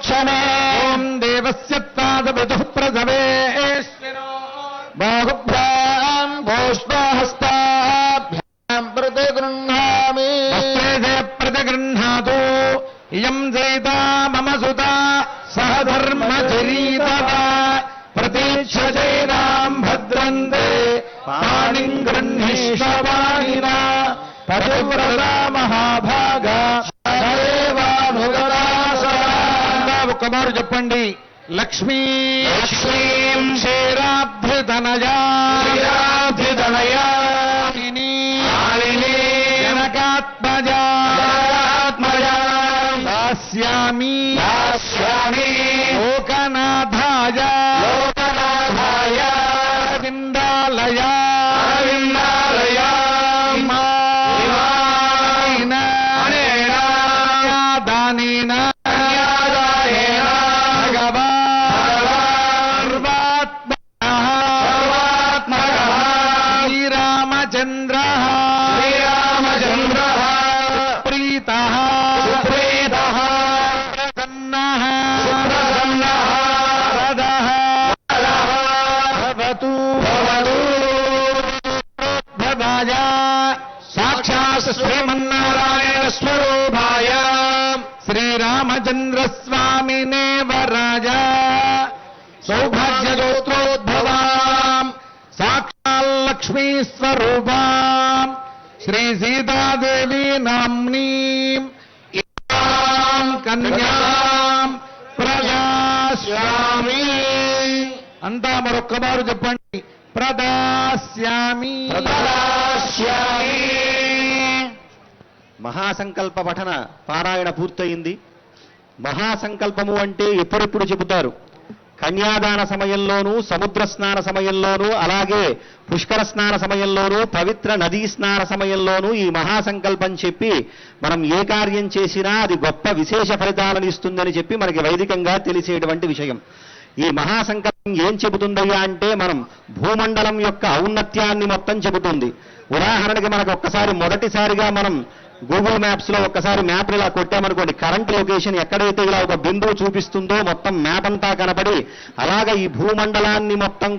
క్షణే దేవస్య పాదవధుః ప్రసవేశ్వరో బాహుభ్యాం పుష్పహస్తాభ్యాం ప్రతిగృహ్ణామి ప్రతిగృహ్ణాతు ఇయం జైతా మమ సుతా సహధర్మచరీతవ ప్రతీక్షజైనాం భద్రంతే పాణిం గృహ్ణీష్వపాణినా పతివ్రతా మహాభాగా ఒక్కమారు చెప్పండి. లక్ష్మీ లక్ష్మీం క్షీరాబ్ధితనయా జనకాత్మజా దాస్యామి లోకనాథాయ విందాలయా దానేన శ్రీరామచంద్ర ప్రీతః ప్రసన్నః వరదః భవతు భవాయ సాక్షాత్ శ్రీమన్నారాయణ స్వరూపాయ శ్రీరామచంద్ర స్వామినే వరాజ సౌభాగ్యగోత్రోద్భవాం సాక్షాల్లక్ష్మీ స్వరూపాం శ్రీ సీతాదేవి నామ్నీం ఇమాం కన్యాం ప్రదాస్యామి. అంతా మరొక్కమారు చెప్పండి. ప్రదాస్యామి. మహాసంకల్ప పఠన పారాయణ పూర్తయింది. మహాసంకల్పము అంటే ఎప్పుడెప్పుడు చెబుతారు? కన్యాదాన సమయంలోనూ, సముద్ర స్నాన సమయంలోనూ, అలాగే పుష్కర స్నాన సమయంలోనూ, పవిత్ర నదీ స్నాన సమయంలోనూ ఈ మహాసంకల్పం చెప్పి మనం ఏ కార్యం చేసినా అది గొప్ప విశేష ఫలితాలను ఇస్తుందని చెప్పి మనకి వైదికంగా తెలిసేటువంటి విషయం. ఈ మహాసంకల్పం ఏం చెబుతుందయ్యా అంటే మనం భూమండలం యొక్క ఔన్నత్యాన్ని మొత్తం చెబుతుంది. ఉదాహరణకి మనకు ఒక్కసారి మొదటిసారిగా మనం గూగుల్ మ్యాప్స్ లో ఒక్కసారి మ్యాప్ ఇలా కొట్టామనుకోండి, కరెంట్ లొకేషన్ ఎక్కడైతే ఇలా ఒక బిందువు చూపిస్తుందో మొత్తం మ్యాప్ అంతా కనపడి అలాగా ఈ భూమండలాన్ని మొత్తం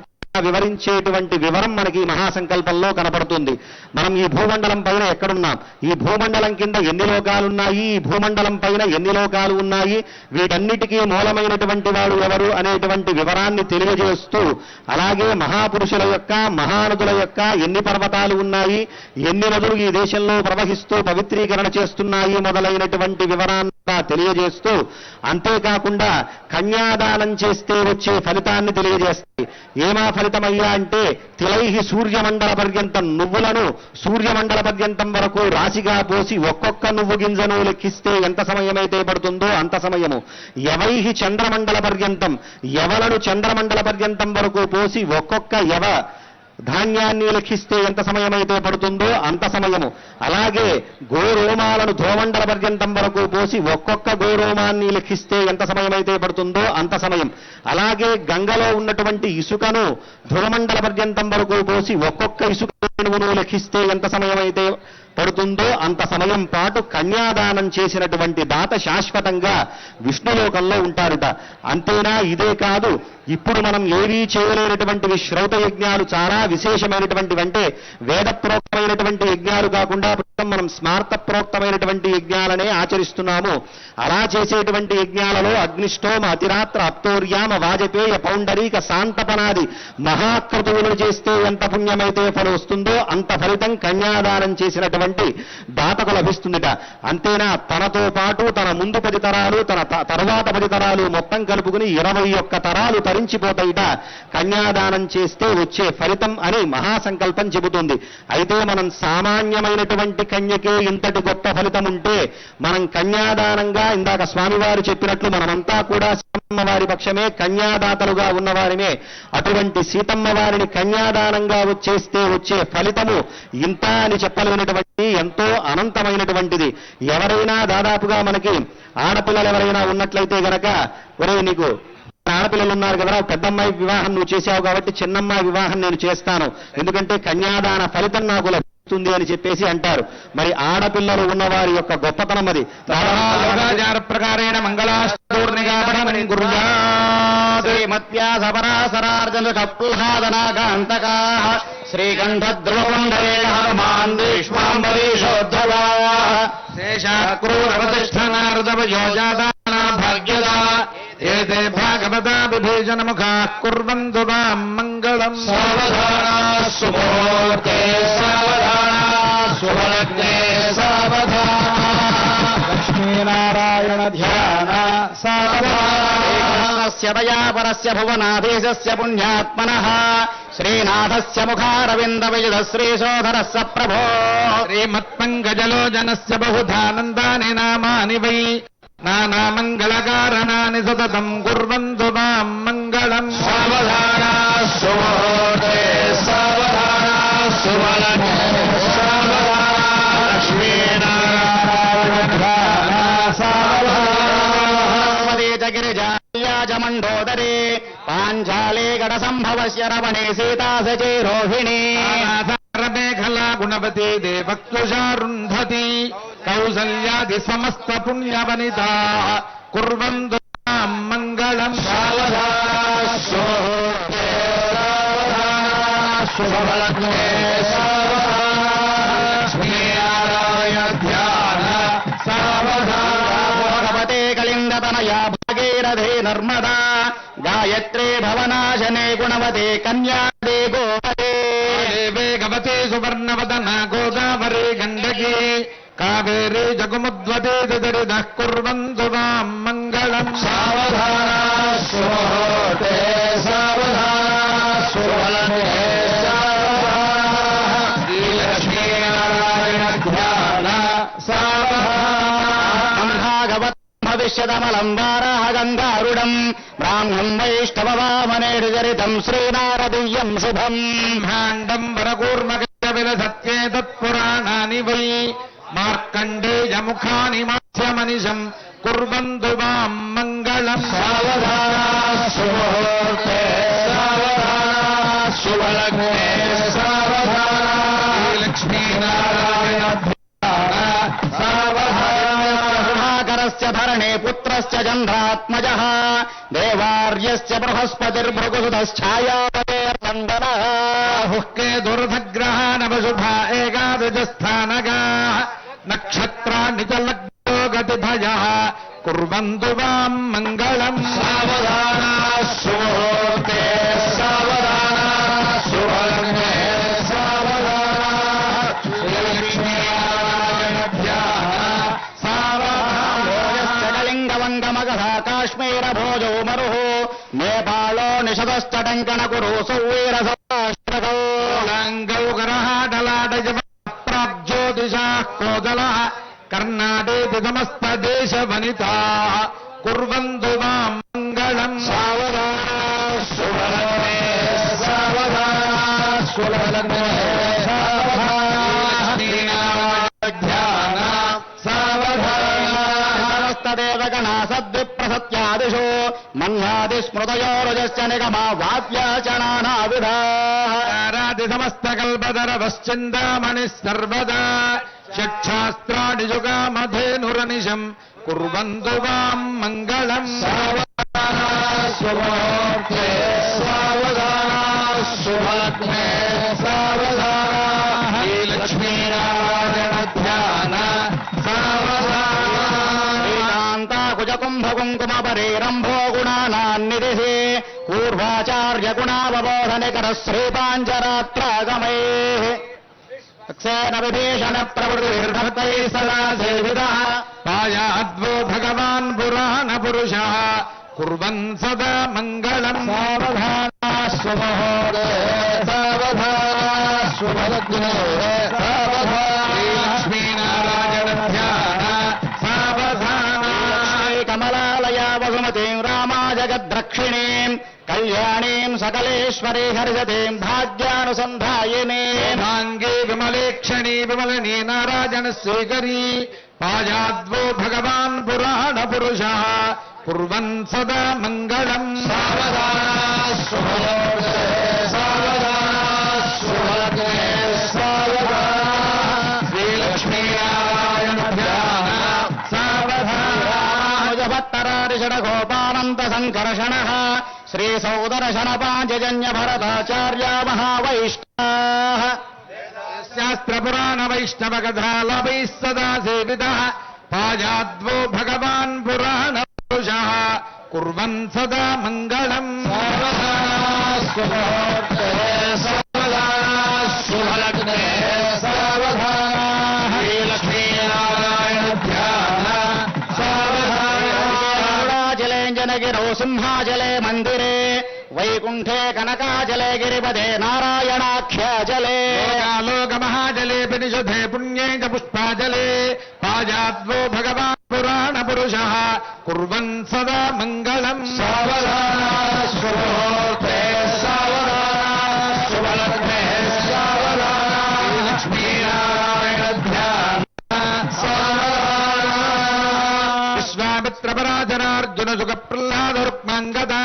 వివరించేటువంటి వివరం మనకి ఈ మహాసంకల్పంలో కనపడుతుంది. మనం ఈ భూమండలం పైన ఎక్కడున్నాం, ఈ భూమండలం కింద ఎన్ని లోకాలున్నాయి, ఈ భూమండలం పైన ఎన్ని లోకాలు ఉన్నాయి, వీటన్నిటికీ మూలమైనటువంటి వాడు ఎవరు అనేటువంటి వివరాన్ని తెలియజేస్తూ, అలాగే మహాపురుషుల యొక్క, మహానదుల యొక్క ఎన్ని పర్వతాలు ఉన్నాయి, ఎన్ని నదులు ఈ దేశంలో ప్రవహిస్తూ పవిత్రీకరణ చేస్తున్నాయి మొదలైనటువంటి వివరాన్ని తెలియజేస్తూ, అంతేకాకుండా కన్యాదానం చేస్తే వచ్చే ఫలితాన్ని తెలియజేస్తాయి. ఏమా ఫలితమయ్యా అంటే తిలైహి సూర్యమండల పర్యంతం, నువ్వులను సూర్యమండల పర్యంతం వరకు రాశిగా పోసి ఒక్కొక్క నువ్వు గింజను లెక్కిస్తే ఎంత సమయమైతే పడుతుందో అంత సమయము. యవైహి చంద్రమండల పర్యంతం, యవలను చంద్రమండల పర్యంతం వరకు పోసి ఒక్కొక్క యవ ధాన్యాన్ని లెక్కిస్తే ఎంత సమయమైతే పడుతుందో అంత సమయము. అలాగే గోరోమాలను ధ్రువమండల పర్యంతం వరకు పోసి ఒక్కొక్క గోరోమాన్ని లెక్కిస్తే ఎంత సమయమైతే పడుతుందో అంత సమయం. అలాగే గంగలో ఉన్నటువంటి ఇసుకను ధ్రువమండల పర్యంతం వరకు పోసి ఒక్కొక్క ఇసుక లెక్కిస్తే ఎంత సమయమైతే పడుతుందో అంత సమయం పాటు కన్యాదానం చేసినటువంటి దాత శాశ్వతంగా విష్ణులోకంలో ఉంటారుట. అంతేనా, ఇదే కాదు, ఇప్పుడు మనం ఏవీ చేయలేనటువంటివి శ్రౌత యజ్ఞాలు చాలా విశేషమైనటువంటివి. అంటే వేదప్రోక్తమైనటువంటి యజ్ఞాలు కాకుండా మనం స్మార్త ప్రోక్తమైనటువంటి యజ్ఞాలనే ఆచరిస్తున్నాము. అలా చేసేటువంటి యజ్ఞాలలో అగ్నిష్టోమ, అతిరాత్ర, అప్తోర్యామ, వాజపేయ, పౌండరీక, శాంతపనాది మహాక్రతువులు చేస్తే ఎంత పుణ్యమైతే ఫలం వస్తుందో అంత ఫలితం కన్యాదానం చేసినటువంటి దాతకు లభిస్తుందిట. అంతేనా, తనతో పాటు తన ముందు 10 తరాలు, తన తర్వాత 10 తరాలు మొత్తం కలుపుకుని 21 తరాలు తరించిపోతాయిట కన్యాదానం చేస్తే వచ్చే ఫలితం అని మహాసంకల్పం చెబుతుంది. అయితే మనం సామాన్యమైనటువంటి కన్యకే ఇంతటి గొప్ప ఫలితం ఉంటే మనం కన్యాదానంగా ఇందాక స్వామివారు చెప్పినట్లు మనమంతా కూడా సీతమ్మ వారి పక్షమే, కన్యాదాతలుగా ఉన్నవారిమే. అటువంటి సీతమ్మ వారిని కన్యాదానంగా చేస్తే వచ్చే ఫలితము ఇంత అని చెప్పలేనటువంటి ఎంతో అనంతమైనటువంటిది. ఎవరైనా దాదాపుగా మనకి ఆడపిల్లలు ఎవరైనా ఉన్నట్లయితే గనక, ఒరే నీకు ఆడపిల్లలు ఉన్నారు కదా, పెద్దమ్మాయి వివాహం నువ్వు చేశావు కాబట్టి చిన్నమ్మాయి వివాహం నేను చేస్తాను, ఎందుకంటే కన్యాదాన ఫలితం నాకు వస్తుంది అని చెప్పేసి అంటారు. మరి ఆడపిల్లలు ఉన్నవారి యొక్క గొప్పతనం అది. యోగాచార ప్రకారేణ మంగళాష్టోర్నిగాపణమని గురుజాత్ శ్రీమత్యాసపరాసరార్జన కప్లాదనాకాంతకా శ్రీకంఠద్రోమండరేష్మాంబరీషోద్ధవా శేషాక్రూరవతిష్ఠనార్దవయోజాదానా భాగ్యదా ఏతే భాగవతా విభీషణముఖాః కుర్వంతు మాం మంగళం. సావధానా సుమూర్తే సావధానా సుభలగ్నే సావధానా లక్ష్మీనారాయణ ధ్యాన సావధానస్య దయాపరస్య భువనాధీశస్య పుణ్యాత్మనః శ్రీనాథస్య ముఖారవింద విజుధ శ్రీశోధరస్య ప్రభో శ్రీమత్పంకజలోచనస్య బహుధానందాని నామాని వై నానామంగళకారణాని సతతం కుర్వంతు మాం మంగళం. సావధానా సుమూర్తే సావధానా సుభలగ్నే సావధానా లక్ష్మీనారాయణ ధ్యాన సావధానా గిరిజామండోదరే పాంచాలే గడ సంభవస్య రమణే సీతా సచేరోహిణీ మేఖలా గుణవతి దేవక్తుషారుంధతి కౌసల్యాది సమస్త పుణ్యవనిత కుర్వంతు మాం మంగళం. శుభలగ్నే సావధాన ధ్యాన సావధానవతే కళింగతనయా భాగీరథే నర్మదా గాయత్రే భవనాశనే గుణవతే కన్యాదే గోపదే వేగవతే సువర్ణవదన గోదావరి గండకీ కావేరీ జగుముద్వతే దరిదః కుర్వంతు మాం మంగళం. సావధానా సుమూర్తే సావధానా సుభలగ్నే సావధానా శ్రీలక్ష్మీనారాయణ ధ్యాన సావధానా భాగవత్ భవిష్యదమలం వారాహ గంగారుడం బ్రాహ్మం వైష్ణవవామనేడు చరితం శ్రీనారదీయం శుభం భాండం వరకూర్మగ విలసత్యే తత్పురాణాని వై మార్కండేయముఖాని మాస్యమనిశం కుర్వంతు మాం మంగళం. సావధానా సుమూర్తే సావధానా సుభలగ్నే సావధానా లక్ష్మీనారాయణ సుధాకరస్య ధరణే పుత్రస్య చంద్రాత్మజః దేవార్యస్య బృహస్పతిర్భృగుసుతశ్ఛాయాపతే నందనః హుక్కే దుర్ధగ్రహానవశుభ ఏకాదశస్థానగా నక్షత్రాన్ని చ లగ్నో గతిభయః కుర్వంతు మాం మంగళం. సావధానా సుమూర్తే సావధానా సుభలగ్నే సావధానా శ్రీలక్ష్మీనారాయణ ధ్యాన సావధాన కళింగవంగమగధ కాశ్మీర భోజో మరుః నేపాళో నిషదశ్చటంకణ కురు సౌవీరసౌరాష్ట్రకౌ గౌగరహాటలాటజ ప్రాగ్జ్యోతిషాః కోదలః కర్ణాటేతి సమస్త దేశ వనితా కుర్వంతు మాం మంగళం. సావధానా సుభలగ్నే సావధానా సుభలగ్నే సావధానా ధ్యాన సావధానా సమస్తదేవగణా సద్విప్రసత్యాదిషు మన్యాది స్మృతయోరజస్య నిగమా వాద్యాచనానావిధాః ఆరాది సమస్త కల్పధరవశ్చిందామణి సర్వదా షట్శాస్త్రాణి యుగామధేనురనిశం కుర్వంతు మాం మంగళం. సావధానా సుమూర్తే సావధానా సుభలగ్నే సావధానా లక్ష్మీనారాయణ ధ్యాన సావధానా కుంభకుంకుమపరేరంభో గుణానాన్నిధిః పూర్వాచార్య గుణావబోధనికర శ్రీపాంచరాత్రాగమైః అక్షేణ విభీషణ ప్రవృత్తిర్భక్తైః సదా సేవితః పాయాద్వో భగవాన్ పురాణ పురుషః కుర్వన్ సదా మంగళం. సావధానా సుమహోదే సావధానా సుభలగ్నే సావధానా లక్ష్మీనారాయణ ధ్యాన సావధాన కమలాలయా వసుమతీం రామా జగద్రక్షిణీం కళ్యాణీం సకలేశ్వరీ హర్షతీం భాగ్యానుసంధాయినీం మాంగే విమలేక్షణీ విమలనీ నారాయణ స్వీకరీ పాయాద్వో భగవాన్ పురాణ పురుషః కుర్వన్ సదా మంగళం. సావధానా సుభలగ్నే సావధానా సుభలగ్నే సావధానా సామంత సంకర్షణ శ్రీ సౌదర్శన పాంచజన్య భరతాచార్య మహావైష్ణవ శాస్త్రపురాణ వైష్ణవ కథాలవై సదా సేవిత పాజాద్వో భగవాన్ పురాణ పురుష కుర్వన్ సదా మంగళం గిరౌ సింహాచలే మందిరే వైకుంఠే కనకాచలే గిరిపదే నారాయణాఖ్యాచలే లోకమహాజలే పినిషధే పుణ్యే చ పుష్పాజలే పాజాద్వో భగవాన్ పురాణ పురుష కుర్వన్ సదా మంగళం విశ్వామిత్రపరాజనార్జున సుఖ ప్రహ్లాద రుక్మాంగదా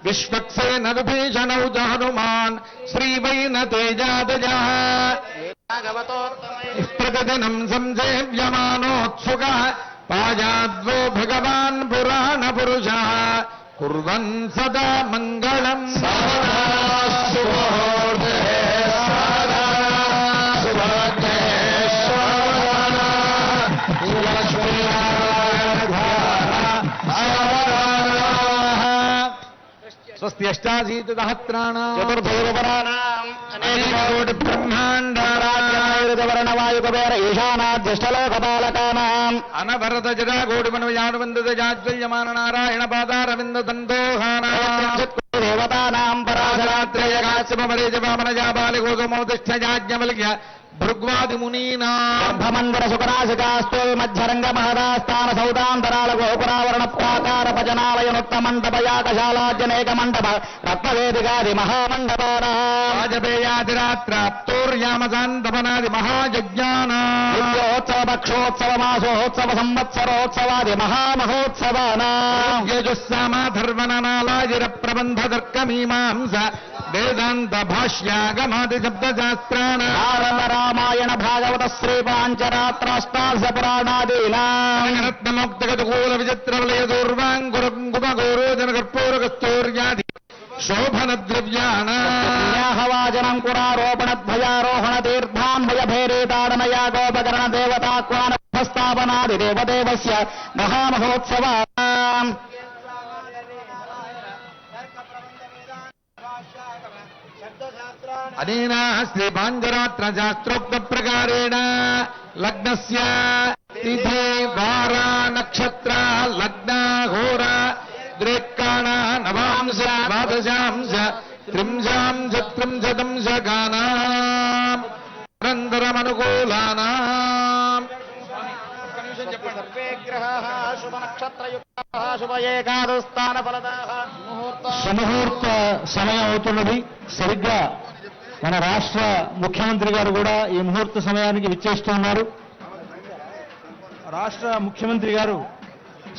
విశ్వక్సేన విభీషణౌ చ హనుమాన్ శ్రీవైన తేజాదజ ప్రతిదినం సంసేవ్యమానోత్సుక పాజాద్వో భగవాన్ పురాణ పురుష కుర్వన్ సదా మంగళం స్వస్తి అష్టాశీతి సహస్రాణాం చతుర్భువనానాం అనేకోటి బ్రహ్మాండారాజ్ఞాయుధవర్ణ వాయుకవేర ఈశానాధ్యష్టలోకపాలకానాం అనవరత జడాగోడిమనయానువందిత జాజ్వల్యమాన నారాయణ పాదారవింద సందోహానాం దేవతానాం పరాశరాత్రేయ కాశ్యపమరేజపామనజాబాలిగోసమోతిష్ఠయాజ్ఞవల్క్య భృగ్వాదిమునీనాం బ్రహ్మమందిర సుకరాశికాస్తోల్ మధ్యరంగ మహదాస్థాన సౌదాంతరాల గోపురావరణ ప్రాకార భజనాలయనుక్త మండపయాకశాలాజ్యనేక మండప రత్నవేదికాది మహామండపానాం వాజపేయాదిరాత్రాప్తోర్యామసాంతపనాది మహాయజ్ఞానాం నిత్యోత్సవ పక్షోత్సవ మాసోత్సవ సంవత్సరోత్సవాది మహామహోత్సవానాం యజుస్సామాధర్వణనాలాజిర ప్రబంధ తర్కమీమాంస వేదాంత భాష్యాగమాది శబ్దశాస్త్రాణ భారత రామాయణ భాగవత శ్రీ పాంచరాత్రాష్టాదశ పురాణాదీనాం రత్నమోక్తగతకూల విచిత్రవలయ దూర్వాంకురకుంకుమగౌరోజన కర్పూర కస్తూర్యాది శోభన పుణ్యాహవాచనం కురారోపణధ్వజారోహణ తీర్థాన్వయ భేరీతాడనయా గోపకరణ దేవతాక్వాన స్థాపనాది దేవదేవస్య మహామహోత్సవానాం అనేన శ్రీ పాంచరాత్ర శాస్త్రోక్త ప్రకారేణ లగ్నస్య తిథి వార నక్షత్ర లగ్న హోర ద్రేక్కాణ నవాంశ ద్వాదశాంశ త్రింశాంశ త్రింశతంశ గానాం అనంతరమనుకూలానాం సుముహూర్త సమయం అవుతున్నది. సరిగ్గా మన రాష్ట్ర ముఖ్యమంత్రి గారు కూడా ఈ ముహూర్త సమయానికి విచ్చేస్తూ ఉన్నారు. రాష్ట్ర ముఖ్యమంత్రి గారు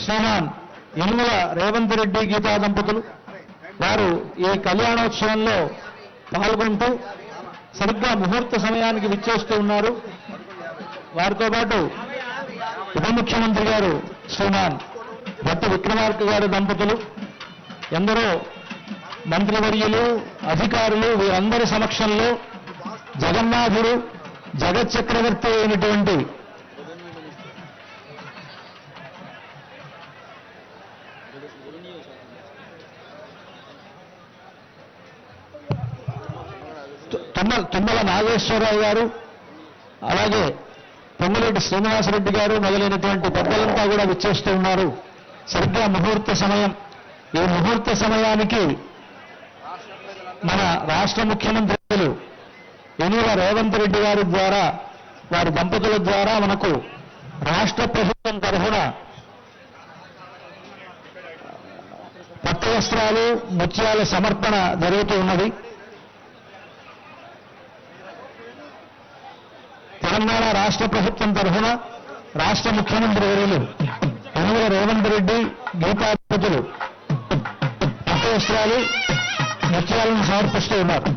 శ్రీమాన్ యనుమల రేవంత్ రెడ్డి గీతా దంపతులు వారు ఈ కళ్యాణోత్సవంలో పాల్గొంటూ సరిగ్గా ముహూర్త సమయానికి విచ్చేస్తూ ఉన్నారు. వారితో పాటు ఉప ముఖ్యమంత్రి గారు శ్రీమాన్ భట్ట విక్రమార్క గారి దంపతులు, ఎందరో మంత్రివర్యులు, అధికారులు వీరందరి సమక్షంలో జగన్నాథుడు జగచ్చక్రవర్తి అయినటువంటి తుమ్మల నాగేశ్వరరావు గారు, అలాగే పొంగులేటి శ్రీనివాసరెడ్డి గారు మొదలైనటువంటి పెద్దలంతా కూడా విచ్చేస్తూ ఉన్నారు. సరిగ్గా ముహూర్త సమయం. ఈ ముహూర్త సమయానికి మన రాష్ట్ర ముఖ్యమంత్రులు యనుమల రేవంత్ రెడ్డి గారి ద్వారా, వారి దంపతుల ద్వారా మనకు రాష్ట్ర ప్రభుత్వం తరఫున పట్టు వస్త్రాలు, ముత్యాల సమర్పణ జరుగుతూ ఉన్నది. తెలంగాణ రాష్ట్ర ప్రభుత్వం తరఫున రాష్ట్ర ముఖ్యమంత్రి వర్యులు యనుమల రేవంత్ రెడ్డి గీతాధిపతులు పట్టు వస్త్రాలు, ముత్యాలను సమర్పిస్తూ ఉన్నారు.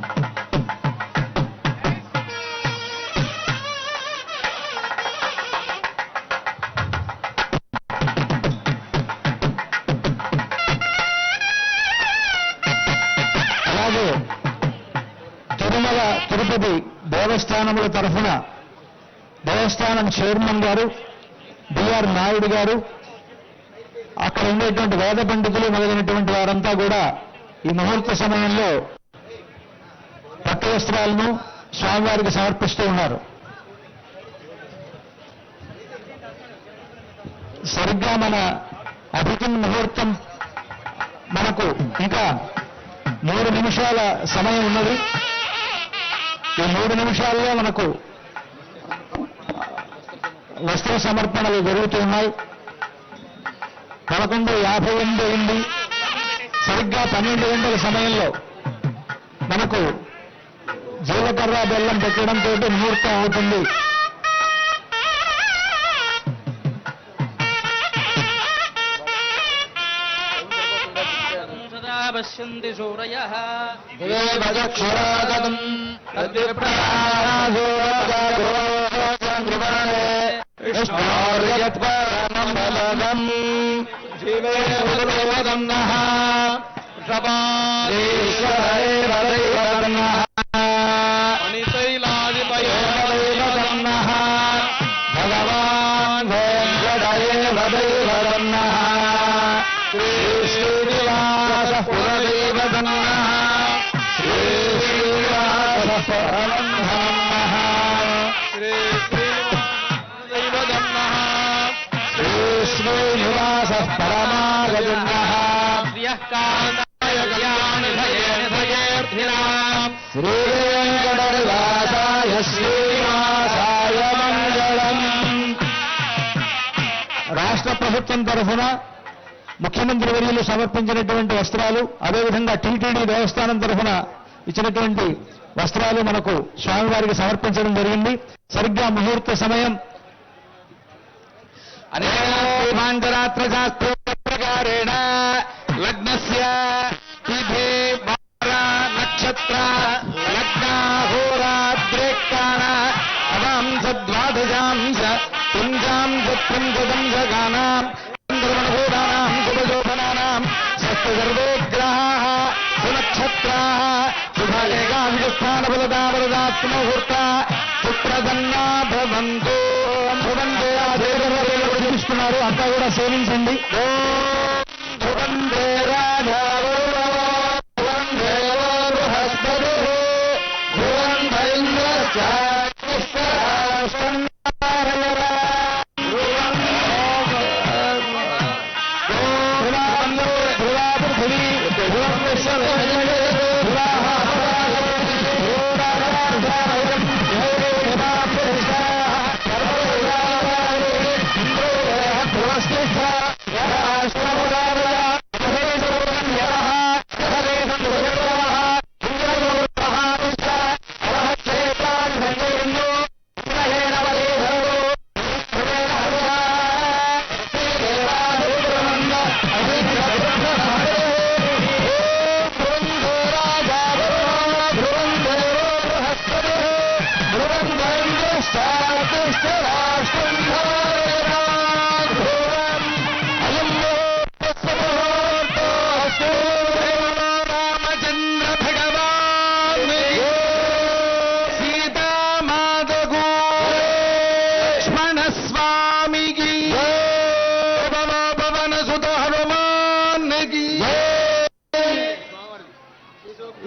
తిరుపతి దేవస్థానముల తరఫున దేవస్థానం చైర్మన్ గారు బిఆర్ నాయుడు గారు, అక్కడ ఉండేటువంటి వేద పండితులు మొదలైనటువంటి వారంతా కూడా ఈ ముహూర్త సమయంలో పట్టు వస్త్రాలను స్వామివారికి సమర్పిస్తూ ఉన్నారు. సరిగ్గా మన అభిజిన్ ముహూర్తం మనకు ఇంకా 3 నిమిషాల సమయం ఉన్నది. ఈ 3 నిమిషాల్లో మనకు వస్త్ర సమర్పణలు జరుగుతూ ఉన్నాయి. 11:58 అయింది. సరిగ్గా 12 గంటల సమయంలో మనకు జీలకర్ర బెల్లం పెట్టడంతో ముహూర్తం అవుతుంది. పశ్యంతి సూరయః భగవాన్ శ్రీనివాస పురదేవదన్నః శ్రీ శ్రీనివాస పరమహంసః శ్రీ శ్రీనివాస పరమాగజన్నః శ్రీ వెంకటనివాసాయ శ్రీనివాసాయ మంగళం. రాష్ట్ర ప్రభుత్వం తరఫున ముఖ్యమంత్రి వర్యులు సమర్పించినటువంటి వస్త్రాలు, అదేవిధంగా టీటీడీ దేవస్థానం తరఫున ఇచ్చినటువంటి వస్త్రాలు మనకు స్వామివారికి సమర్పించడం జరిగింది. సరిగ్గా ముహూర్త సమయం ప్రకారేణ లగ్నస్య తిథి వార నక్షత్ర లగ్నాహోరాద్రేకాణ అవాంశ ద్వాదశాంశ పుంజాంశ పుంజదంశగానాం చంద్రమణభూతానాం శుభశోభనానాం సర్వేగ్రహాః సునక్షత్రాः శుభలేఖాభిస్థానబలదాబలదాత్మముహూర్త సుప్రసన్నా భవంతు. చూపిస్తున్నారు, అంతా కూడా సేవించండి.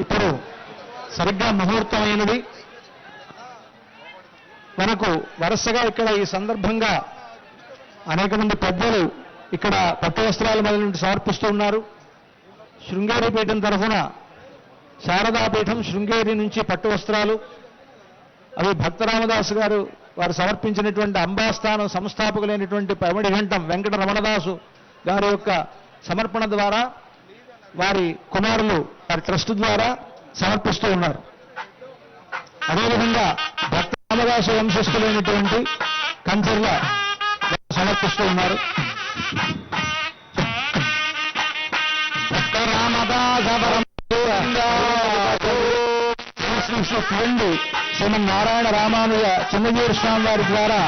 ఇప్పుడు సరిగ్గా ముహూర్తమైనది. మనకు వరుసగా ఇక్కడ ఈ సందర్భంగా అనేక మంది పెద్దలు ఇక్కడ పట్టు వస్త్రాలు మొదలు సమర్పిస్తూ ఉన్నారు. శృంగేరి పీఠం తరఫున శారదాపీఠం శృంగేరి నుంచి పట్టు వస్త్రాలు, అవి భక్తరామదాసు గారు వారు సమర్పించినటువంటి అంబాస్థానం సంస్థాపకులైనటువంటి పమిడి ఘంటం వెంకట రమణదాసు గారి యొక్క సమర్పణ ద్వారా వారి కుమారులు వారి ట్రస్ట్ ద్వారా సమర్పిస్తూ ఉన్నారు. అదేవిధంగా భక్త రామదాసు వంశస్థులైనటువంటి కంచర్ల సమర్పిస్తూ ఉన్నారు. శ్రీమన్నారాయణ రామానుజ చిన్నజీరు స్వామి వారి ద్వారా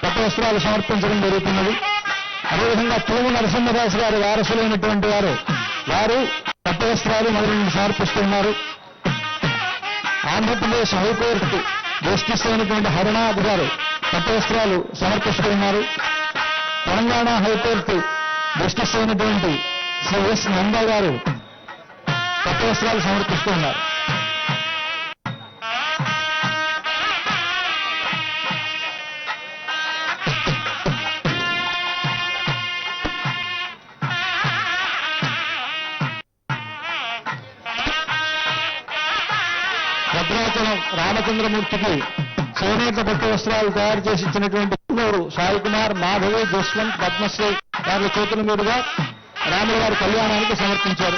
పట్టు వస్త్రాలు సమర్పించడం జరుగుతున్నది. అదేవిధంగా తూము నరసింహదాస్ గారి వారసులైనటువంటి వారు పట్టు వస్త్రాలు మొదలైన సమర్పిస్తున్నారు. ఆంధ్రప్రదేశ్ హైకోర్టు జస్టిస్ అయినటువంటి హరినాథ్ గారు పట్టు వస్త్రాలు సమర్పిస్తున్నారు. తెలంగాణ హైకోర్టు జస్టిస్ అయినటువంటి శ్రీ ఎస్ నందా గారు పట్టు వస్త్రాలు సమర్పిస్తున్నారు. భద్రాచలం రామచంద్రమూర్తికి చేనేత పట్టు వస్త్రాలు తయారు చేసి ఇచ్చినటువంటి సాయి కుమార్, మాధవి, జస్వంత్, పద్మశ్రీ వారి చేతుల మీదుగా రాముల వారి కళ్యాణానికి సమర్పించారు.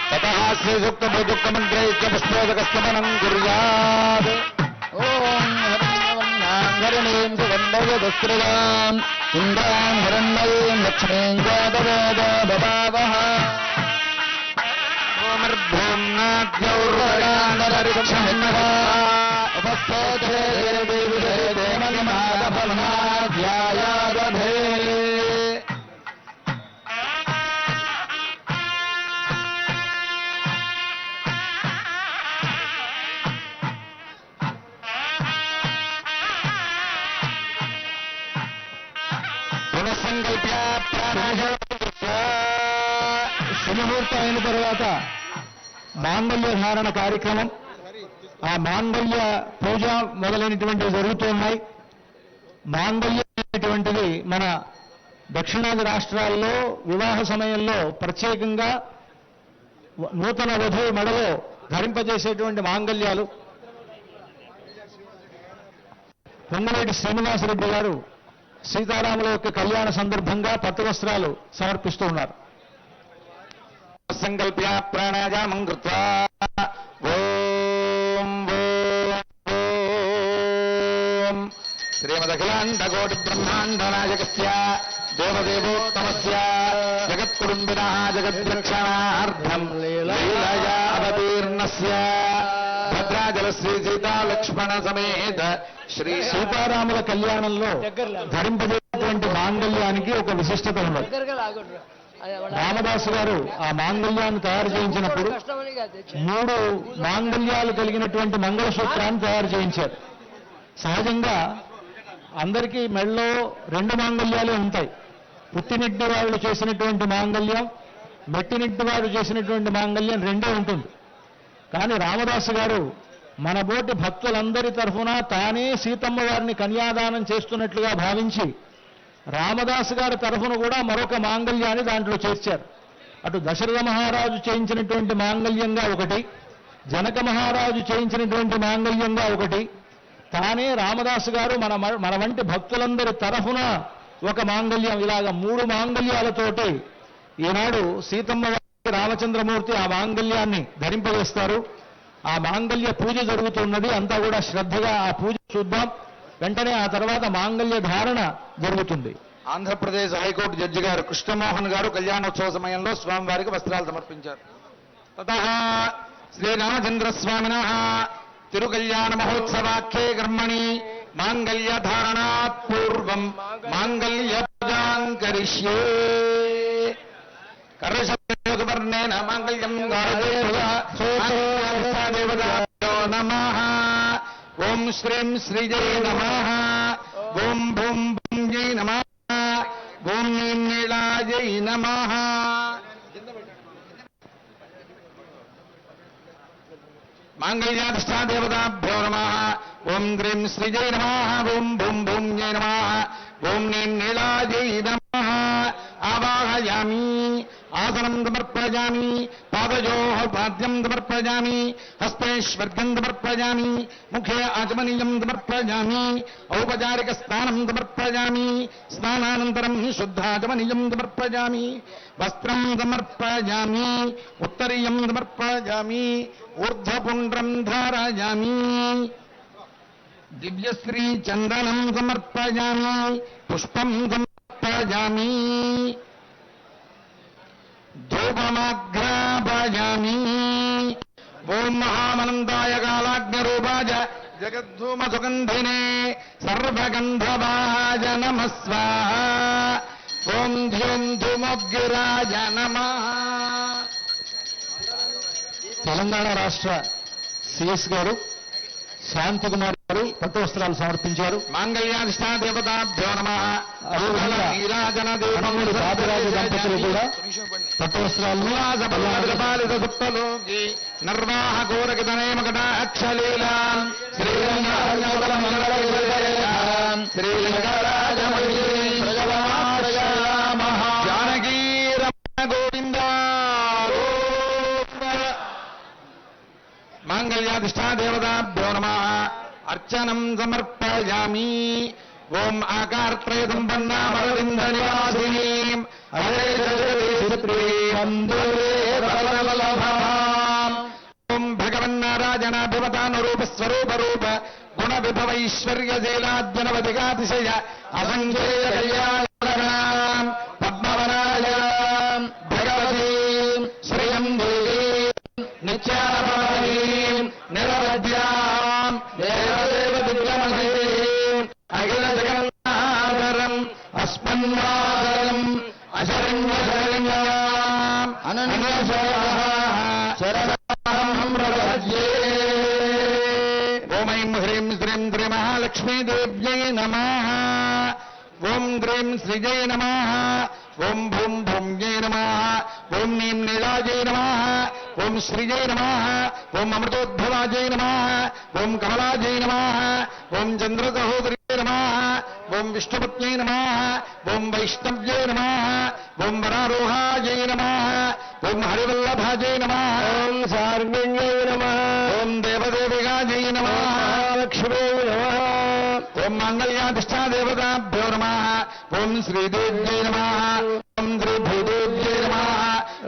తతః శ్రీ సూక్త భూదుక్త మంత్రైక్య పుష్పోదకస్తమనం కుర్యాత్. ఓం హరిణీం సుగంధవదస్త్రయాం ఇంద్రాం హిరణ్మయీం లక్ష్మీం గోదవేదవః. ఓమర్భూమ్నాద్యౌర్వగాంధరిక్షణః ఉపస్థోతే దేవీమాదఫలమాధ్యాయాదధే. శుభముహూర్తం అయిన తర్వాత మాంగళ్య ధారణ కార్యక్రమం, ఆ మాంగళ్య పూజ మొదలైనటువంటివి జరుగుతూ ఉన్నాయి. మాంగళ్యం అనేటువంటిది మన దక్షిణాది రాష్ట్రాల్లో వివాహ సమయంలో ప్రత్యేకంగా నూతన వధువు మెడలో ధరింపజేసేటువంటి మాంగళ్యాలు. పొంగులేటి శ్రీనివాసరెడ్డి గారు సీతారాముల యొక్క కళ్యాణ సందర్భంగా పట్టు వస్త్రాలు సమర్పిస్తూ ఉన్నారు. సంకల్ప్య ప్రాణాయామం కృత్వా ఓం ఓం శ్రీమదఖిలాండకోటి బ్రహ్మాండ నాయకస్య దేవదేవోత్తమస్య జగత్కుటుంబినః జగద్రక్షణార్థం లీలయా అవతీర్ణస్య భద్రాచల శ్రీ సీతా లక్ష్మణ సమేత శ్రీ సీతారాముల కళ్యాణంలో ధరింపజేటువంటి మాంగళ్యానికి ఒక విశిష్టత ఉన్నది. రామదాసు గారు ఆ మాంగళ్యాన్ని తయారు చేయించినప్పుడు 3 మాంగళ్యాలు కలిగినటువంటి మంగళసూత్రాన్ని తయారు చేయించారు. సహజంగా అందరికీ మెళ్ళలో 2 మాంగళ్యాలే ఉంటాయి. పుట్టినింటి వాళ్ళు చేసినటువంటి మాంగళ్యం, మెట్టినింటి వారు చేసినటువంటి మాంగళ్యం 2 ఉంటుంది. కానీ రామదాసు గారు మన బోటి భక్తులందరి తరఫున తానే సీతమ్మ వారిని కన్యాదానం చేస్తున్నట్లుగా భావించి రామదాసు గారి తరఫున కూడా మరొక మాంగళ్యాన్ని దాంట్లో చేర్చారు. అటు దశరథ మహారాజు చేయించినటువంటి మాంగళ్యంగా ఒకటి, జనక మహారాజు చేయించినటువంటి మాంగళ్యంగా ఒకటి, తానే రామదాసు గారు మన వంటి భక్తులందరి తరఫున ఒక మాంగళ్యం, ఇలాగ 3 మాంగళ్యాలతోటి ఈనాడు సీతమ్మ వారికి రామచంద్రమూర్తి ఆ మాంగళ్యాన్ని ధరింపజేస్తారు. ఆ మాంగళ్య పూజ జరుగుతున్నది. అంతా కూడా శ్రద్ధగా ఆ పూజ చూద్దాం. వెంటనే ఆ తర్వాత మాంగళ్య ధారణ జరుగుతుంది. ఆంధ్రప్రదేశ్ హైకోర్టు జడ్జి గారు కృష్ణమోహన్ గారు కళ్యాణోత్సవ సమయంలో స్వామివారికి వస్త్రాలు సమర్పించారు. తతః శ్రీరామచంద్ర స్వామినః తిరుకళ్యాణ మహోత్సవాఖ్యే కర్మణి మాంగళ్య ధారణాత్ పూర్వం మాంగళ్య పూజాం కరిష్యే. కర్షవర్ణేన మాంగళ్యం దేవతాభ్యో నమః. ఓం శ్రీం శ్రీజై నమః. ఓం భూం భూం జై నమః. ఓం నీం నీలాజై నమః. మాంగళ్యాధిష్టాదేవతాభ్యో నమః. ఓం గ్రీం శ్రీజై నమః. ఓం భూం భూం జై నమః. ఓం నీం నీలాజై నమః. ఆవాహయామి, ఆసనం సమర్పయామి, పాదయోః పాద్యం సమర్పయామి, హస్తేష్వర్గం సమర్పయామి, ముఖే ఆచమనీయం సమర్పయామి, ఔపచారిక స్నానం సమర్పయామి, స్నానానంతరం శుద్ధాచమనీయం సమర్పయామి, వస్త్రం సమర్పయామి, ఉత్తరీయం సమర్పయామి, ఊర్ధ్వపుండ్రం ధారయామి, దివ్యశ్రీ చందనం సమర్పయామి, పుష్పం సమర్పయామి, ధూపమాఘ్రాపయామి. ఓం మహామనందాయ కాలాగ్నిరూపాయ జగద్ధూమ సుగంధినే సర్వగంధవాయ నమః స్వాహా. ఓం ధ్యూం ధూమోగ్గిరాయ నమః. తెలంగాణ రాష్ట్ర సిఎస్ గారు, శాంతి కుమార్ గారు పట్టు వస్త్రాలు సమర్పించారు. మాంగళ్యాధిష్ఠా దేవతాభ్యో నమః. అదేవిధంగా కనమూరి బాబురాజు దంపతులు కూడా పట్టు వస్త్రాలను సుప్తలోకి నిర్వాహ కోరకితనేమకటాక్షలీలాం జానకీ రమణ గోవింద మాంగళ్యాధిష్ఠా దేవతాభ్యో నమః. అర్చనం సమర్పయామి. ఓం ఆకారత్రయ సంపన్నామరవింద నివాసినీం ఓం భగవన్నారాజనాభిమతానురూపస్వరూపరూప గుణ విభవైశ్వర్యశీలాద్యనవధికాతిశయ అసంఖ్యేయ కళ్యాణాం పద్మవనాయాం భగవతీం శ్రియం దేవీం నిత్యానపాయీం నిరవధ్యాం దేవదేవ దివ్యమహీం అఖిల జగన్నాథరం అస్మన్మాతరం అశరణ్యశరణ్యాం అనన్యశరణః శరణం ప్రపద్యే. ఓం ఐం హ్రీం శ్రీం శ్రీ మహాలక్ష్మీదేవ్యై నమః. ఓం గ్రీం శ్రీజై నమః. ఓం భూం భూమ్యై నమః. ఓం నీం నీలాజై నమః. ఓం శ్రీజై నమః. ఓం అమృతోద్భవాజై నమః. ఓం కమలాజై నమః. ఓం చంద్రసహోదర్యై నమః. ఓం విష్ణుపత్న్యై నమః. ఓం వైష్ణవ్యై నమః. ఓం వరారోహాజై నమః. ఓం హరివల్లభాజై నమః. ఓం సార్వణ్యై నమః. ఓం దేవదేవిగాజై నమః. లక్ష్మీ నమః. ఓం మంగళ్యాధిష్ఠా దేవతాభ్యో నమః. ఓం శ్రీదేవ్యై నమః. ఓం శ్రీభూదేవ్యై నమః.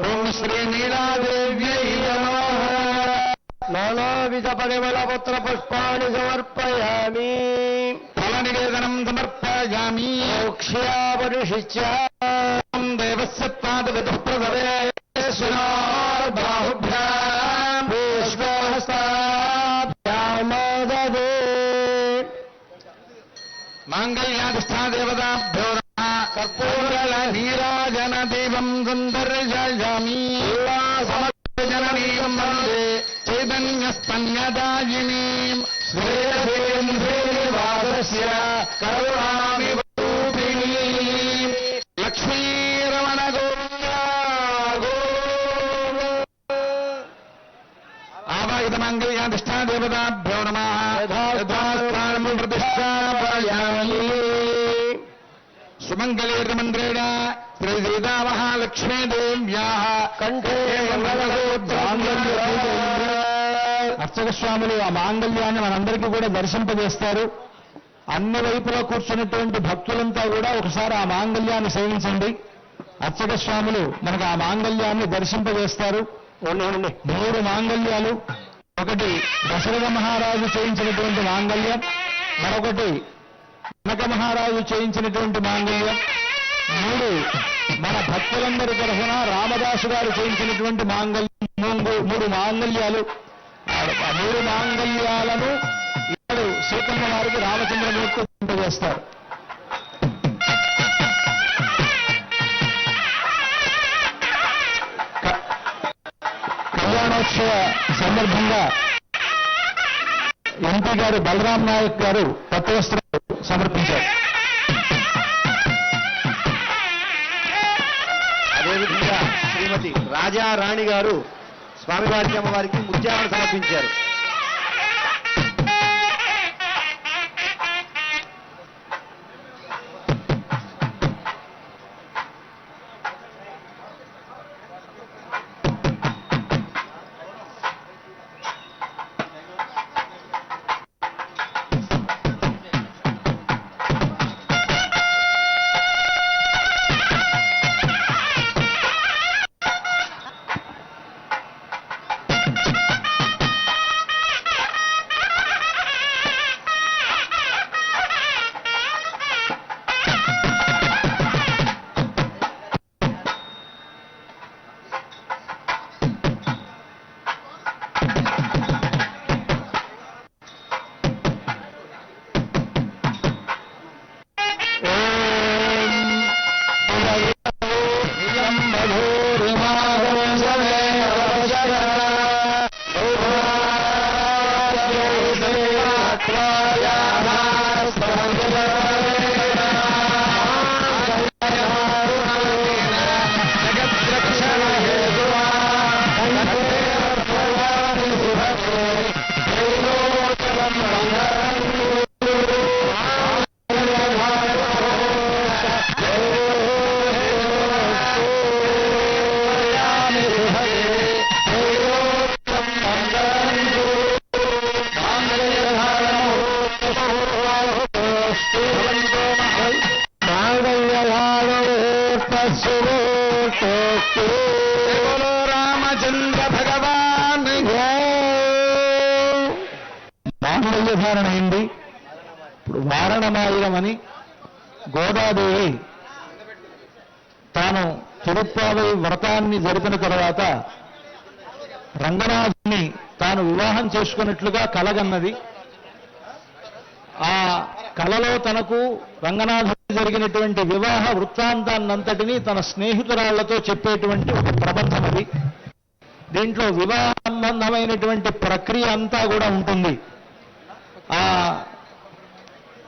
ఓం శ్రీనీలాదేవ్యై నమః. నానావిధ పరిమళపత్ర పుష్పాణి సమర్పయామి. ఫలనివేదనం సమర్పయామి. మోక్ష్యాపరిషిచ్య దేవస్య పాదవిదుఃప్రసవే బాహుభ్యాం పుష్పహస్తాభ్యామోదదే. మాంగళ్యాధిష్ఠా దేవతాభ్యో నమః. కర్పూర నీరాజన దీపం సుందర్శయామి. సమర్జననీయం వందే చైతన్యస్తన్యదాయినీం శ్రేయసీం శ్రీనివాసస్య కరుణామి రూపిణీం లక్ష్మీరమణ గోవింద ఆవాహిత మంగళ్యాధిష్ఠా దేవతాభ్యో నమః. యథాస్థానం ప్రతిష్టాపయామి. సుమంగళీర్మంత్రేణ శ్రీ సీతామహాలక్ష్మీదేవ్యాః కంఠే అర్చక స్వాములు ఆ మాంగళ్యాన్ని మనందరికీ కూడా దర్శింపజేస్తారు. అన్ని వైపులా కూర్చున్నటువంటి భక్తులంతా కూడా ఒకసారి ఆ మాంగళ్యాన్ని సేవించండి. అర్చక స్వాములు మనకు ఆ మాంగళ్యాన్ని దర్శింపజేస్తారు. 3 మాంగళ్యాలు. ఒకటి దశరథ మహారాజు చేయించినటువంటి మాంగళ్యం, మరొకటి జనక మహారాజు చేయించినటువంటి మాంగళ్యం, 3 మన భక్తులందరి తరఫున రామదాసు గారు చేయించినటువంటి మాంగళ్యం. 3 మాంగళ్యాలు. ఆ 3 మాంగళ్యాలను ఇప్పుడు సీతమ్మ వారికి రామచంద్రమూర్తి చింపజేస్తారు. కళ్యాణోత్సవ సందర్భంగా ఎంపీ గారు బలరాం నాయక్ గారు పట్టు వస్త్రాలు సమర్పించారు. అదేవిధంగా శ్రీమతి రాజారాణి గారు స్వామివారికి అమ్మవారికి ముత్యాలను సమర్పించారు. నిర్ధారణ అయింది. ఇప్పుడు వారణమాయిరమని గోదాదేవి తాను తిరుప్పావై వ్రతాన్ని జరిపిన తర్వాత రంగనాథుని తాను వివాహం చేసుకున్నట్లుగా కలగన్నది. ఆ కలలో తనకు రంగనాథుడికి జరిగినటువంటి వివాహ వృత్తాంతాన్నంతటినీ తన స్నేహితురాళ్లతో చెప్పేటువంటి ఒక ప్రబంధం అది. దీంట్లో వివాహ సంబంధమైనటువంటి ప్రక్రియ అంతా కూడా ఉంటుంది. ఆ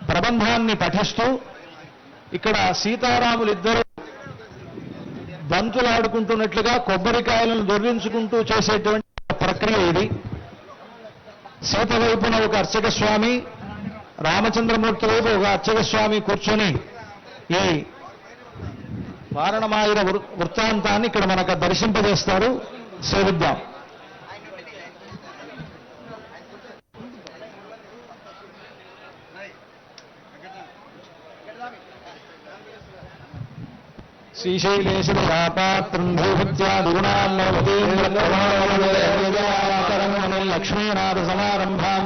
ప్రబంధాన్ని పఠిస్తూ ఇక్కడ సీతారాములిద్దరూ బంతులాడుకుంటున్నట్లుగా కొబ్బరికాయలను దొర్లించుకుంటూ చేసేటువంటి ప్రక్రియ ఇది. సీత వైపున ఒక అర్చక స్వామి, రామచంద్రమూర్తి వైపు ఒక అర్చక స్వామి కూర్చొని ఈ వారణమాయిర వృత్తాంతాన్ని ఇక్కడ మనకు దర్శింపజేస్తారు. సేవిద్దాం. శ్రీశైలేశురాపాత్రం లక్ష్మీనాథ సమారంభాం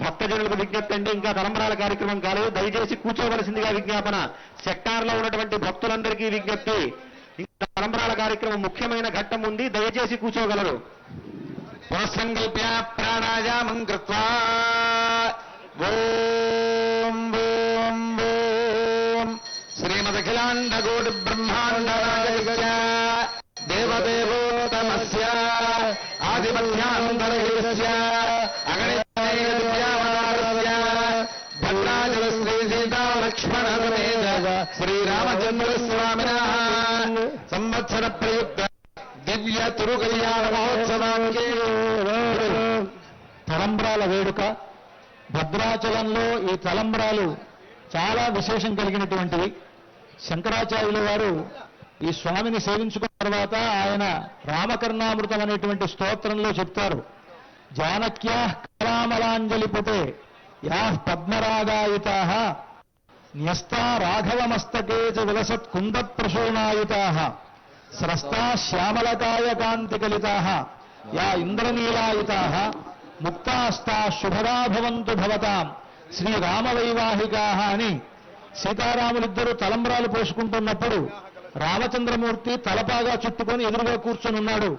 భక్తజనులకు విజ్ఞప్తి అండి, ఇంకా తలంబరాల కార్యక్రమం కాలేదు, దయచేసి కూర్చోవలసిందిగా విజ్ఞాపన. సెక్టార్లో ఉన్నటువంటి భక్తులందరికీ విజ్ఞప్తి, ఇంకా తలంబరాల కార్యక్రమం ముఖ్యమైన ఘట్టం ఉంది, దయచేసి కూర్చోగలరు. పునఃసంకల్ప్య ప్రాణాయామం కృత్వా ఓం ఓం ఓం శ్రీమదఖిలాండకోటి బ్రహ్మాండనాయకస్య దేవదేవోత్తమస్య ఆదిమధ్యాంతరహితస్య అగణితైర్యావతారస్య భద్రాచల శ్రీ సీతా లక్ష్మణ సమేత శ్రీరామచంద్ర స్వామినః సంవత్సర ప్రయుక్త దివ్య తిరుకల్యాణ మహోత్సవానికి తలంబ్రాల వేడుక. భద్రాచలంలో ఈ తలంబ్రాలు చాలా విశేషం కలిగినటువంటివి. శంకరాచార్యుల వారు ఈ స్వామిని సేవించుకున్న తర్వాత ఆయన రామకర్ణామృతం అనేటువంటి స్తోత్రంలో చెప్తారు, జానక్యా కళామలాంజలిపుటే యా పద్మరాగాయుతా న్యస్తా రాఘవమస్తకే చ విలసత్ కుందత్ప్రసూనాయుతా స్రస్తా శ్యామలకాయ కాంతికలితా యా ఇంద్రనీలాయుతా ముక్తాస్తా శుభదా భవంతు భవతాం శ్రీరామవైవాహికా అని సీతారాములిద్దరూ తలంబ్రాలు పోసుకుంటున్నప్పుడు రామచంద్రమూర్తి తలపాగా చుట్టుకొని ఎదురుగా కూర్చొని ఉన్నాడు.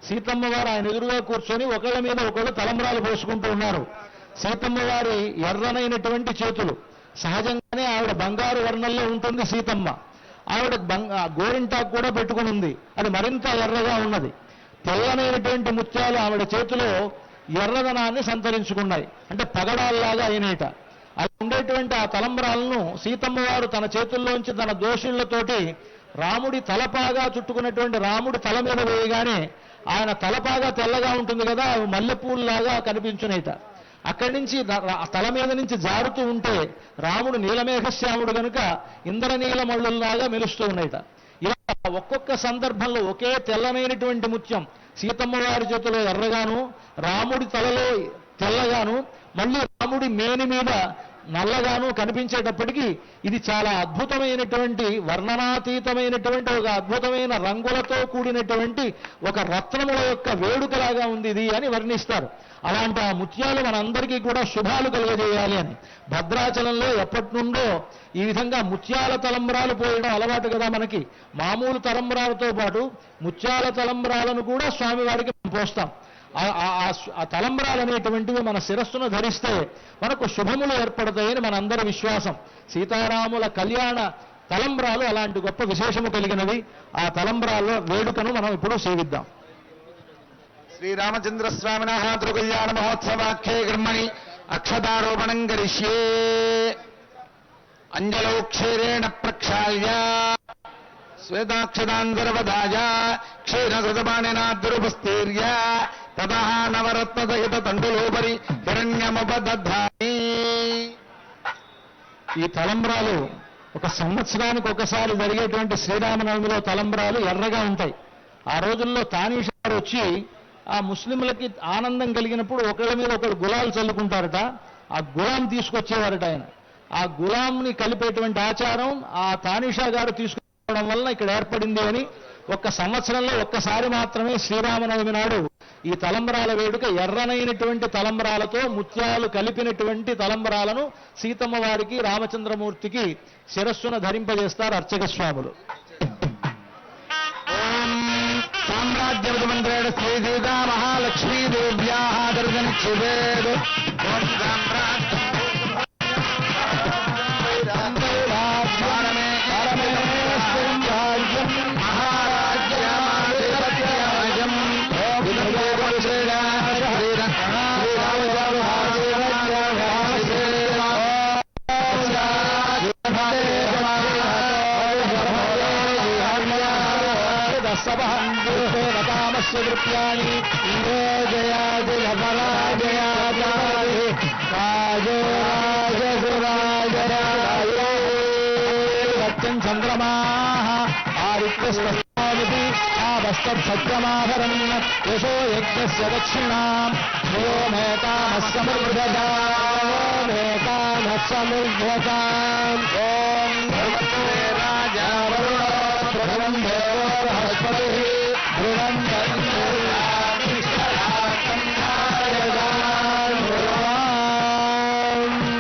సీతమ్మ వారు ఆయన ఎదురుగా కూర్చొని ఒకళ్ళ మీద ఒకళ్ళు తలంబ్రాలు పోసుకుంటూ ఉన్నారు. సీతమ్మ వారి ఎర్రనైనటువంటి చేతులు, సహజంగానే ఆవిడ బంగారు వర్ణంలో ఉంటుంది సీతమ్మ. ఆవిడ గోరింటాకు కూడా పెట్టుకుని ఉంది, అది మరింత ఎర్రగా ఉన్నది. తెల్లనైనటువంటి ముత్యాలు ఆవిడ చేతిలో ఎర్రదనాన్ని సంతరించుకున్నాయి, అంటే పగడాల్లాగా అయినేట. అలా ఉండేటువంటి ఆ తలంబ్రాలను సీతమ్మ వారు తన చేతుల్లోంచి తన దోషులతోటి రాముడి తలపాగా చుట్టుకున్నటువంటి రాముడి తల మీద వేయగానే ఆయన తలపాగా తెల్లగా ఉంటుంది కదా, అవి మల్లెపూల్లాగా కనిపించునేట. అక్కడి నుంచి తల మీద నుంచి జారుతూ ఉంటే రాముడు నీలమేఘశ్యాముడు కనుక ఇంద్రనీలమళ్ళుల్లాగా మెలుస్తూ ఉన్నాయిట. ఇలా ఒక్కొక్క సందర్భంలో ఒకే తెల్లనైనటువంటి ముత్యం సీతమ్మ వారి చేతిలో ఎర్రగాను, రాముడి తలలో తెల్లగాను, మళ్ళీ రాముడి మేని మీద నల్లగాను కనిపించేటప్పటికీ ఇది చాలా అద్భుతమైనటువంటి వర్ణనాతీతమైనటువంటి ఒక అద్భుతమైన రంగులతో కూడినటువంటి ఒక రత్నముల యొక్క వేడుకలాగా ఉంది ఇది అని వర్ణిస్తారు. అలాంటి ఆ ముత్యాలు మనందరికీ కూడా శుభాలు కలుగజేయాలి అని భద్రాచలంలో ఎప్పటి నుండో ఈ విధంగా ముత్యాల తలంబ్రాలు పోయడం అలవాటు కదా మనకి. మామూలు తలంబ్రాలతో పాటు ముత్యాల తలంబ్రాలను కూడా స్వామివారికి పోస్తాం. ఆ తలంబ్రాలు అనేటువంటివి మన శిరస్సును ధరిస్తే మనకు శుభములు ఏర్పడతాయని మనందరి విశ్వాసం. సీతారాముల కళ్యాణ తలంబ్రాలు అలాంటి గొప్ప విశేషము కలిగినవి. ఆ తలంబ్రాల వేడుకను మనం ఇప్పుడు సేవిద్దాం. శ్రీరామచంద్ర స్వామిన తిరుకల్యాణ మహోత్సవాఖ్యే కర్మణి అక్షతారోపణం కరిష్యే. అంజలౌ క్షీరేణ ప్రక్షాళ్య శ్వేతాక్షతాంతరవదాయ క్షీరకృతపాణినా దురుపస్తీర్య తదా నవరత్నదహిత తండులోపరి హిరణ్యముపదధామి. ఈ తలంబ్రాలు ఒక సంవత్సరానికి ఒకసారి జరిగేటువంటి శ్రీరామనవమిలో తలంబ్రాలు ఎర్రగా ఉంటాయి. ఆ రోజుల్లో తానీషా గారు వచ్చి ఆ ముస్లింలకి ఆనందం కలిగినప్పుడు ఒకళ్ళ మీద ఒకళ్ళు గులాలు చల్లుకుంటారట. ఆ గులాం తీసుకొచ్చేవారట ఆయన. ఆ గులాంని కలిపేటువంటి ఆచారం ఆ తానీషా గారు తీసుకురావడం వలన ఇక్కడ ఏర్పడింది అని ఒక్క సంవత్సరంలో ఒక్కసారి మాత్రమే శ్రీరామనవమి నాడు ఈ తలంబ్రాల వేడుక ఎర్రనైనటువంటి తలంబ్రాలతో ముత్యాలు కలిపినటువంటి తలంబ్రాలను సీతమ్మ వారికి రామచంద్రమూర్తికి శిరస్సున ధరింపజేస్తారు అర్చక స్వాములు. సామ్రాజ్యమంత్రేణ శ్రీ సీతా మహాలక్ష్మీదేవ్యా దర్శనిచ్చేదు. వృత్యాన్ని సత్యం చంద్రమా ఆదిత్యస్పతి ఆవస్తత్సత్యమాభరం యశో యజ్ఞస్య దక్షిణాం మేకామస్సమృద్ధతాం. ఓం రాజా వరుణో దేవో బృహస్పతి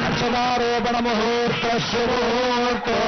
అక్షరారోపణ ముహూర్త శుభోర్తో